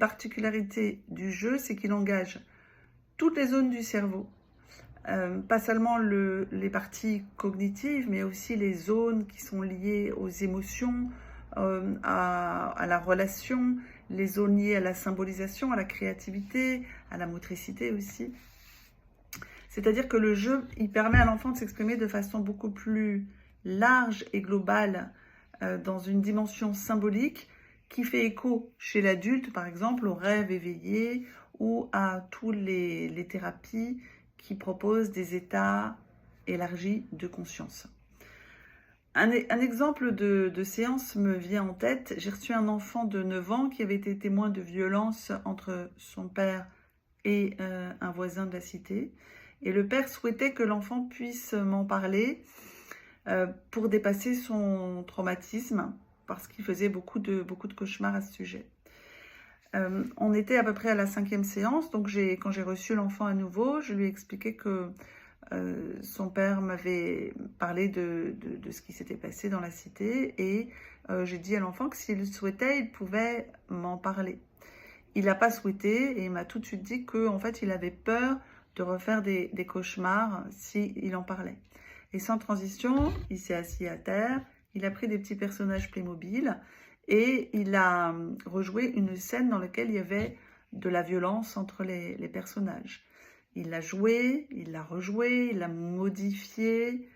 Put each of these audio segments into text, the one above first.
particularités du jeu, c'est qu'il engage toutes les zones du cerveau, pas seulement les parties cognitives, mais aussi les zones qui sont liées aux émotions, à la relation, les zones liées à la symbolisation, à la créativité, à la motricité aussi. C'est-à-dire que le jeu, il permet à l'enfant de s'exprimer de façon beaucoup plus large et globale, dans une dimension symbolique qui fait écho chez l'adulte, par exemple, au rêve éveillé ou à toutes les thérapies qui proposent des états élargis de conscience. Un exemple de séance me vient en tête. J'ai reçu un enfant de 9 ans qui avait été témoin de violences entre son père et un voisin de la cité. Et le père souhaitait que l'enfant puisse m'en parler pour dépasser son traumatisme, parce qu'il faisait beaucoup de cauchemars à ce sujet. On était à peu près à la 5e séance, donc quand j'ai reçu l'enfant à nouveau, je lui ai expliqué que son père m'avait parlé de ce qui s'était passé dans la cité, et j'ai dit à l'enfant que s'il souhaitait, il pouvait m'en parler. Il n'a pas souhaité et il m'a tout de suite dit qu'en fait, il avait peur de refaire des cauchemars s'il en parlait. Et sans transition, il s'est assis à terre, il a pris des petits personnages Playmobil et il a rejoué une scène dans laquelle il y avait de la violence entre les personnages. Il l'a joué, il l'a rejoué, il l'a modifié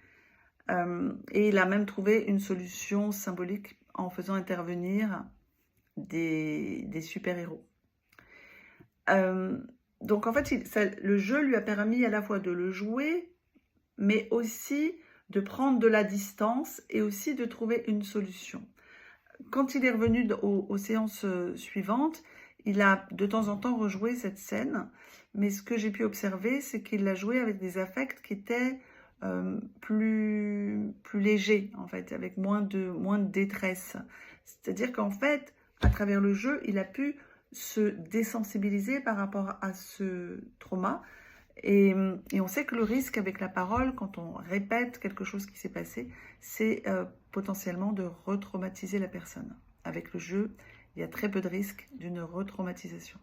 et il a même trouvé une solution symbolique en faisant intervenir des super-héros. Donc en fait, le jeu lui a permis à la fois de le jouer, mais aussi de prendre de la distance et aussi de trouver une solution. Quand il est revenu aux séances suivantes, il a de temps en temps rejoué cette scène, mais ce que j'ai pu observer, c'est qu'il l'a joué avec des affects qui étaient plus légers, en fait, avec moins de détresse. C'est-à-dire qu'en fait, à travers le jeu, il a pu se désensibiliser par rapport à ce trauma. Et on sait que le risque avec la parole, quand on répète quelque chose qui s'est passé, c'est potentiellement de retraumatiser la personne. Avec le jeu, il y a très peu de risque d'une retraumatisation.